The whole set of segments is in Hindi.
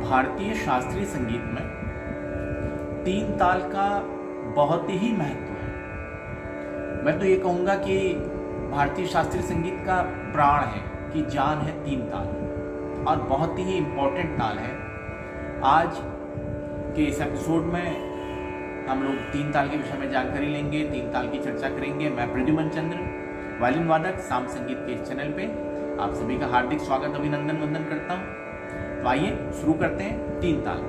भारतीय शास्त्रीय संगीत में तीन ताल का बहुत ही महत्व है। मैं तो ये कहूँगा कि भारतीय शास्त्रीय संगीत का प्राण है, कि जान है तीन ताल, और बहुत ही इम्पोर्टेंट ताल है। आज के इस एपिसोड में हम लोग तीन ताल के विषय में जानकारी लेंगे, तीन ताल की चर्चा करेंगे। मैं प्रद्युमन चंद्र, वायलिन वादक, साम संगीत के इस चैनल पे आप सभी का हार्दिक स्वागत, अभिनंदन, वंदन करता हूँ। तो आइए शुरू करते हैं तीन ताल।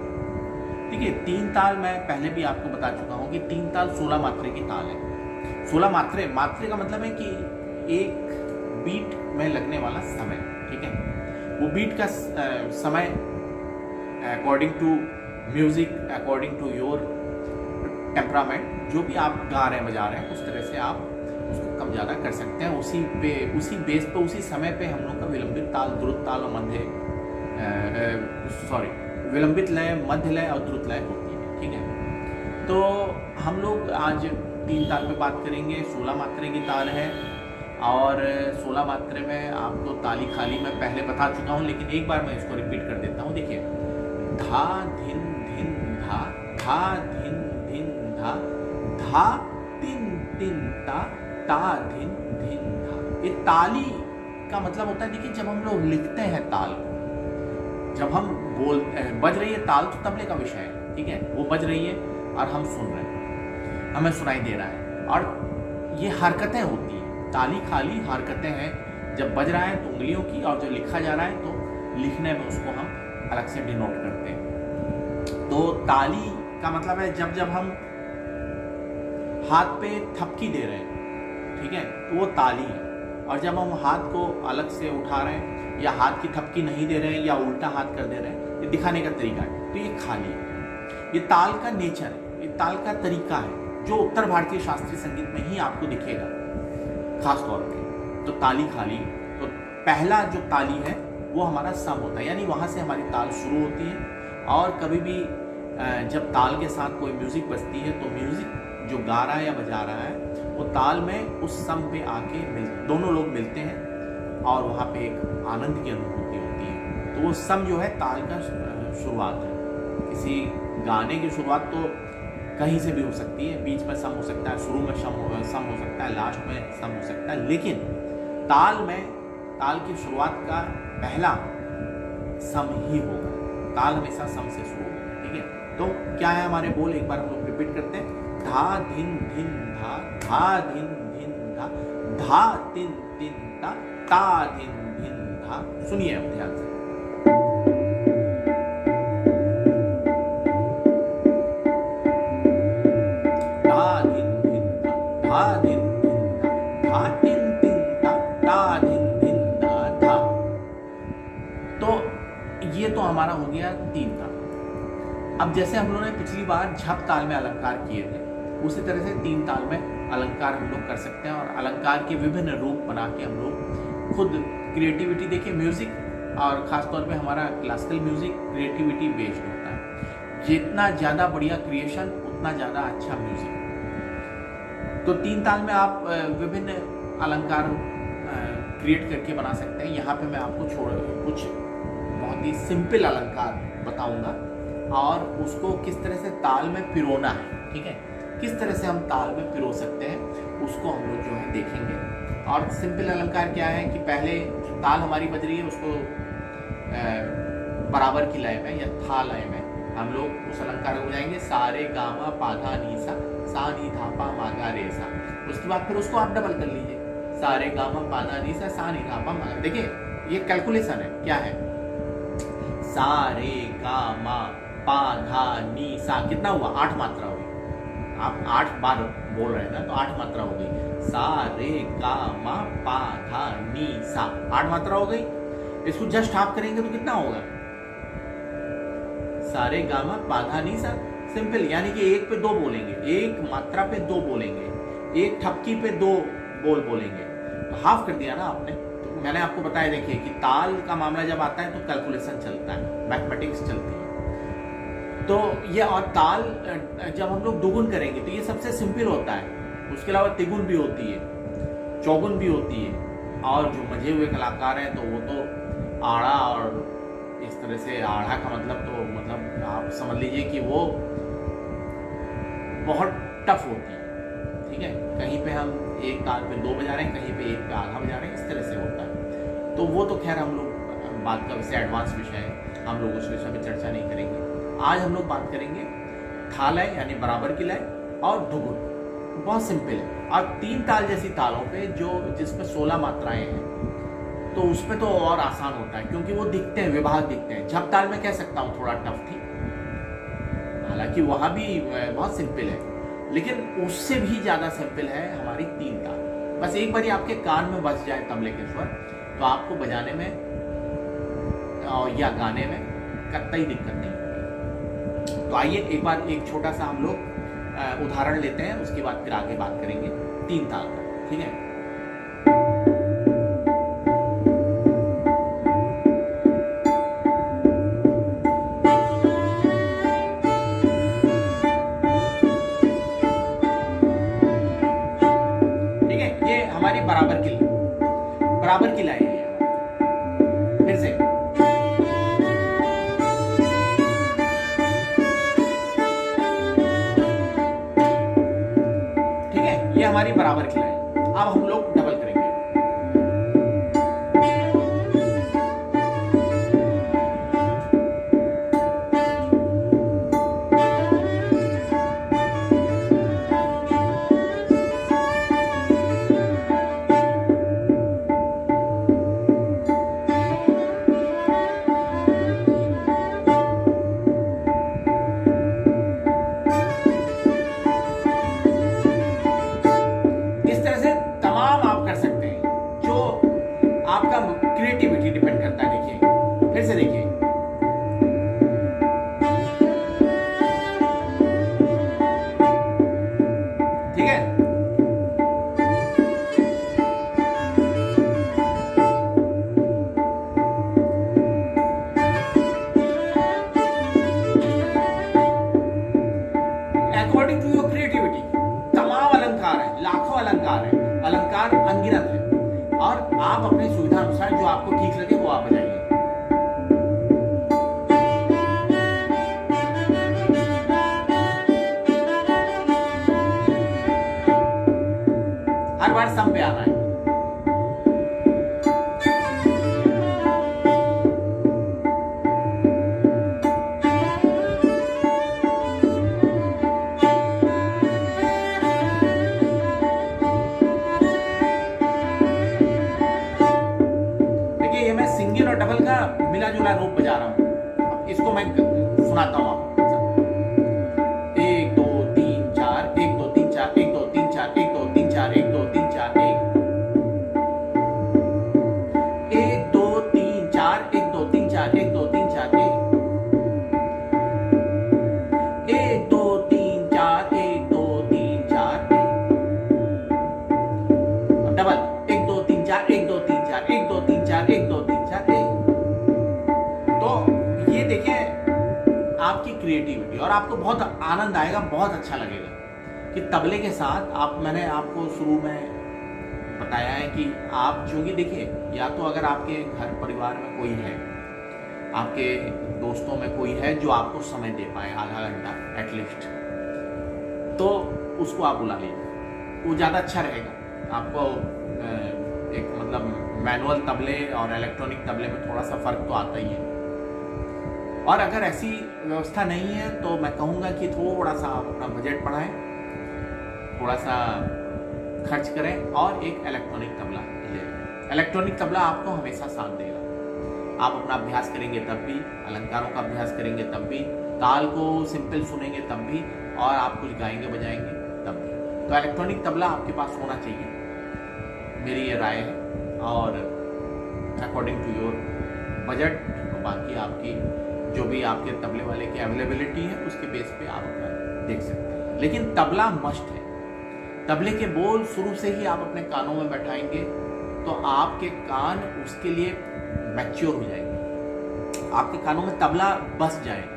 देखिए, तीन ताल मैं पहले भी आपको बता चुका हूँ कि तीन ताल 16 मात्रे की ताल है। 16 मात्रे का मतलब है कि एक बीट में लगने वाला समय, ठीक है। वो बीट का समय according to music, according to your temperament, जो भी आप गा रहे हैं बजा रहे हैं, उस तरह से आप उसको कम ज़्यादा कर सकते हैं। उसी बेस पे, उसी समय पे हम लोग का विलंबित ताल, द्रुत ताल और विलंबित लय, मध्य लय और द्रुत लय होती है, ठीक है। तो हम लोग आज तीन ताल पे बात करेंगे। 16 मात्रे की ताल है और 16 मात्रे में आपको ताली खाली मैं पहले बता चुका हूँ, लेकिन एक बार मैं इसको रिपीट कर देता हूँ। देखिए, धा धिन धिन धा, धा धिन धिन धा, धा तिन तिन ता, ता धिन धिन धा। ये ताली का मतलब होता है, देखिए, जब हम लोग लिखते हैं ताल, जब हम बज रही है ताल, तो तबले का विषय है, ठीक है। वो बज रही है और हम सुन रहे हैं, हमें सुनाई दे रहा है, और ये हरकतें होती हैं। ताली खाली हरकतें हैं। जब बज रहा है तो उंगलियों की, और जब लिखा जा रहा है तो लिखने में उसको हम अलग से डिनोट करते हैं। तो ताली का मतलब है जब हम हाथ पे थपकी दे रहे हैं, ठीक है, तो वो ताली है। और जब हम हाथ को अलग से उठा रहे हैं, या हाथ की थपकी नहीं दे रहे हैं, या उल्टा हाथ कर दे रहे हैं, ये दिखाने का तरीका है, तो ये खाली है। ये ताल का नेचर है, ये ताल का तरीका है, जो उत्तर भारतीय शास्त्रीय संगीत में ही आपको दिखेगा खास तौर पे। तो ताली खाली, तो पहला जो ताली है वो हमारा सम होता है, यानी वहाँ से हमारी ताल शुरू होती है। और कभी भी जब ताल के साथ कोई म्यूजिक बजती है, तो म्यूजिक जो गा रहा है या बजा रहा है, वो ताल में उस सम पे आके दोनों लोग मिलते हैं, और वहाँ पे एक आनंद की अनुभूति होती है। तो वो सम जो है ताल का शुरुआत है। किसी गाने की शुरुआत तो कहीं से भी हो सकती है, बीच में सम हो सकता है, शुरू में सम हो सकता है, लास्ट में सम हो सकता है, लेकिन ताल की शुरुआत का पहला सम ही होगा। ताल हमेशा सम से शुरू होगा, ठीक है। तो क्या है हमारे बोल, एक बार हम लोग रिपीट करते हैं। धा धिन धिन धा, धा धिन धिन धा, धा तिन तिन ता, ता धिन धिन धा। सुनिए अब ध्यान से। धा धिन धिन धा, धा धिन धिन धा, धा तिन तिन ता, ता धिन धिन धा, धा। तो ये तो हमारा हो गया तीन ताल। अब जैसे हम लोगों ने पिछली बार झप ताल में अलंकार किए थे, उसी तरह से तीन ताल में अलंकार हम लोग कर सकते हैं, और अलंकार के विभिन्न रूप बना के हम लोग खुद क्रिएटिविटी, देखिए म्यूजिक और खास तौर पे हमारा क्लासिकल म्यूजिक क्रिएटिविटी बेस्ड होता है। जितना ज़्यादा बढ़िया क्रिएशन, उतना ज़्यादा अच्छा म्यूजिक। तो तीन ताल में आप विभिन्न अलंकार क्रिएट करके बना सकते हैं। यहाँ पे मैं आपको कुछ बहुत ही सिंपल अलंकार बताऊंगा, और उसको किस तरह से ताल में पिरोना है, ठीक है, किस तरह से हम ताल में पिरो सकते हैं, उसको हम लोग जो है देखेंगे। और सिंपल अलंकार क्या है कि पहले ताल हमारी बज रही है, उसको बराबर की लय में या था लय में हम लोग उस अलंकार को बजाएंगे। सारे गामा पाधा नी सा नी धा पा मा गा रे सा। उसके बाद फिर उसको आप डबल कर लीजिए, सारे गामा पाधा नी सा नी धा पा मा। देखिए, ये कैलकुलेशन है, क्या है, सारे गामा पाधा नी सा, कितना हुआ, 8 मात्रा हुई। आप 8 बार बोल रहे हैं ना, तो 8 मात्रा हो गई। सा रे गा मा पा धा नी सा, 8 मात्रा हो गई। इसको जस्ट हाफ करेंगे तो कितना होगा, सारे गामा पा धा नी सा। सिंपल, यानी कि एक पे दो बोलेंगे, एक मात्रा पे दो बोलेंगे, एक ठपकी पे दो बोल बोलेंगे, तो हाफ कर दिया ना आपने। तो मैंने आपको बताया, देखिए कि ताल का मामला जब आता है तो कैलकुलेशन चलता है, मैथमेटिक्स चलती है। तो ये, और ताल जब हम लोग दोगुन करेंगे तो ये सबसे सिंपल होता है। उसके अलावा तिगुन भी होती है, चौगुन भी होती है, और जो मजे हुए कलाकार हैं तो वो तो आड़ा और इस तरह से आढ़ा का मतलब तो मतलब आप समझ लीजिए कि वो बहुत टफ होती है, ठीक है। कहीं पे हम एक ताल पे 2 बजा रहे हैं, कहीं पे एक पे आधा बजा रहे हैं, इस तरह से होता है। तो वो तो खैर हम लोग बात का वैसे एडवांस विषय है, हम लोग उस विषय में चर्चा नहीं करेंगे। आज हम लोग बात करेंगे था लय यानी बराबर की लय और धुगुर। बहुत सिंपल है। और 3 ताल जैसी तालों पे जिसमें 16 मात्राएं हैं तो उसमें तो और आसान होता है, क्योंकि वो दिखते हैं, विभाग दिखते हैं। झप ताल में कह सकता हूँ थोड़ा टफ थी, हालांकि वहां भी बहुत सिंपल है, लेकिन उससे भी ज्यादा सिंपल है हमारी 3 ताल। बस एक बार आपके कान में बज जाए तबले के स्वर तो आपको बजाने में या गाने में कतई दिक्कत नहीं होगी। तो आइए एक बार एक छोटा सा हम लोग उदाहरण लेते हैं, उसके बाद फिर आगे बात करेंगे 3 ताल का, ठीक है। ठीक है, ये हमारी बराबर की लय है। फिर से ये हमारी बराबर की लय। अब हम लोग डबल करेंगे। क्रिएटिविटी डिपेंड करता है। देखिए फिर से देखिए, ठीक है। अकॉर्डिंग टू योर क्रिएटिविटी तमाम अलंकार है, लाखों अलंकार है, अलंकार अनगिनत है, और आप अपनी सुविधा अनुसार जो आपको ठीक लगे वो आप बजाइए। हर बार सम पे आना है। सिंगल और डबल का मिला जुला रूप बजा रहा हूं, इसको मैं सुनाता हूं आपको। 1 2 3 4 1 2 3 4 1 2 3 4 1 2 3 4 1 2 3 4 1 2 3 4 1 2 3 4 1 2 3 4 1 2 3 4 1 2 3 4 डबल 1 2 3 4 1 2 3 4 1 2 3 4 1 2 3 4 1। तो ये देखिए आपकी क्रिएटिविटी, और आपको बहुत आनंद आएगा, बहुत अच्छा लगेगा कि तबले के साथ मैंने आपको शुरू में बताया है कि आप चूंकि देखिए, या तो अगर आपके घर परिवार में कोई है, आपके दोस्तों में कोई है जो आपको समय दे पाए आधा घंटा एटलीस्ट, तो उसको आप बुला लीजिए, वो ज़्यादा अच्छा रहेगा। आपको एक मतलब मैनुअल तबले और इलेक्ट्रॉनिक तबले में थोड़ा सा फर्क तो आता ही है। और अगर ऐसी व्यवस्था नहीं है तो मैं कहूँगा कि थोड़ा सा आप अपना बजट बढ़ाएं, थोड़ा सा खर्च करें और एक इलेक्ट्रॉनिक तबला ले लें। इलेक्ट्रॉनिक तबला आपको हमेशा साथ देगा। आप अपना अभ्यास करेंगे तब भी, अलंकारों का अभ्यास करेंगे तब भी, ताल को सिंपल सुनेंगे तब भी, और आप कुछ गाएंगे बजाएंगे तब भी। तो इलेक्ट्रॉनिक तबला आपके पास होना चाहिए, मेरी ये राय है। और अकॉर्डिंग टू योर बजट, तो बाकी आपकी जो भी आपके तबले वाले की अवेलेबिलिटी है उसके बेस पे आप अपना देख सकते हैं। लेकिन तबला मस्ट है। तबले के बोल शुरू से ही आप अपने कानों में बैठाएंगे तो आपके कान उसके लिए मैच्योर हो जाएंगे, आपके कानों में तबला बस जाएगा।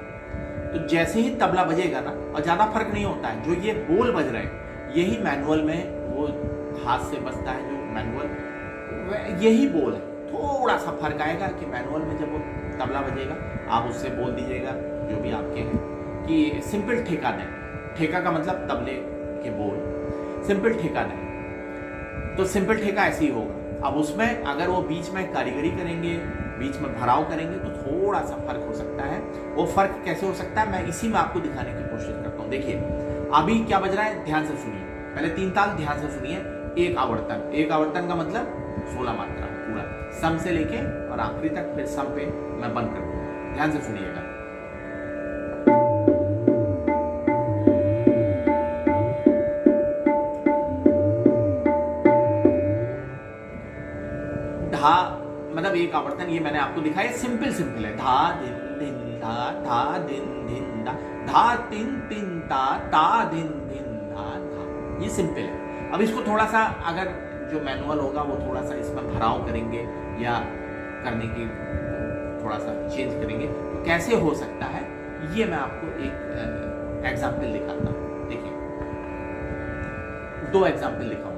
तो जैसे ही तबला बजेगा ना, और ज़्यादा फर्क नहीं होता है, जो ये बोल बज रहे हैं यही मैनुअल में वो हाथ से बजता है, जो मैनुअल यही बोल है, थोड़ा सा फर्क आएगा कि मैनुअल में जब वो तबला बजेगा आप उससे बोल दीजिएगा जो भी आपके हैं कि सिंपल ठेका दें। ठेका का मतलब तबले के बोल, सिंपल ठेका दें, तो सिंपल ठेका ऐसे ही होगा। अब उसमें अगर वो बीच में कारीगरी करेंगे, बीच में भराव करेंगे तो थोड़ा सा फर्क हो सकता है। वो फर्क कैसे हो सकता है मैं इसी में आपको दिखाने की कोशिश करता हूँ। देखिए अभी क्या बज रहा है, ध्यान से सुनिए, पहले 3 ताल ध्यान से सुनिए। एक आवर्तन, एक आवर्तन का मतलब 16 मात्रा पूरा, सम से लेके और आखिरी तक, फिर सम पे मैं बंद कर दूंगा, ध्यान से सुनिएगा। धा मतलब एक आवर्तन, ये मैंने आपको दिखाया, सिंपल सिंपल है। धा दिन दिन धा, धा दिन दिन धा, धा तिन तिन ता, ता दिन दिन धा धा, ये सिंपल है। अब इसको थोड़ा सा अगर जो मैनुअल होगा वो थोड़ा सा इसमें भराव करेंगे या करने की थोड़ा सा चेंज करेंगे तो कैसे हो सकता है, ये मैं आपको एक एग्जाम्पल दिखाता हूँ। देखिए 2 एग्जाम्पल दिखाऊंगा।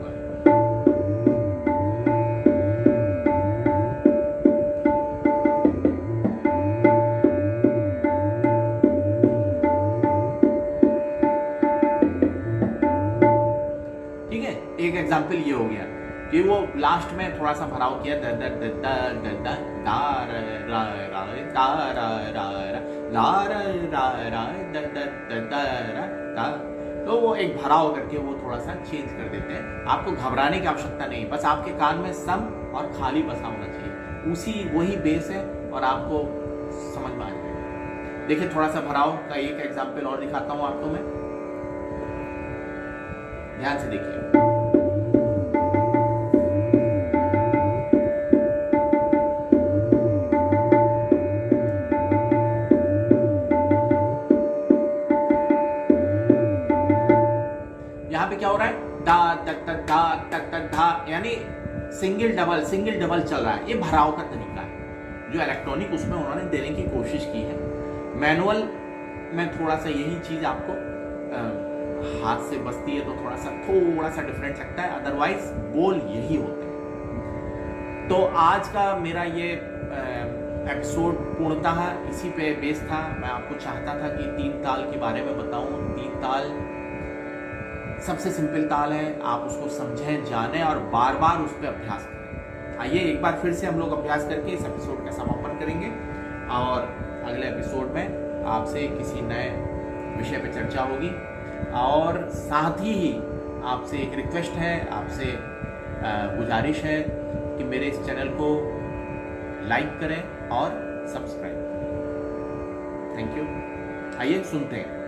एक एग्जाम्पल ये हो गया कि वो लास्ट में थोड़ा सा भराव किया, the the the the the the दा र रा रा दा रा रा रा ला र रा रा द द द द रा दा, तो वो एक भराव करके वो थोड़ा सा चेंज कर देते हैं। आपको घबराने की आवश्यकता नहीं, बस आपके कान में सम और खाली बसा होना चाहिए, उसी वही बेस है और आपको समझ में आ जाएगा। देखिए थोड़ा सा भराव का एक एग्जाम्पल और दिखाता हूँ आपको मैं, ध्यान से देखिए। यहाँ पे क्या हो रहा है, दा तक तक दा तक तक धा, यानी सिंगल डबल चल रहा है। ये भराव का तरीका है जो इलेक्ट्रॉनिक उसमें उन्होंने देने की कोशिश की है। मैनुअल में थोड़ा सा यही चीज आपको हाथ से बजती है तो थोड़ा सा डिफरेंट लगता है, अदरवाइज बोल यही होते हैं। तो आज का मेरा ये एपिसोड पूर्णतः इसी पे बेस था। मैं आपको चाहता था कि 3 ताल के बारे में बताऊं। 3 ताल सबसे सिंपल ताल है, आप उसको समझें, जानें और बार बार उस पर अभ्यास करें। आइए एक बार फिर से हम लोग अभ्यास करके इस एपिसोड का समापन करेंगे और अगले एपिसोड में आपसे किसी नए विषय पर चर्चा होगी। और साथ ही आपसे एक रिक्वेस्ट है, आपसे गुजारिश है कि मेरे इस चैनल को लाइक करें और सब्सक्राइब करें। Thank you. आइए सुनते हैं।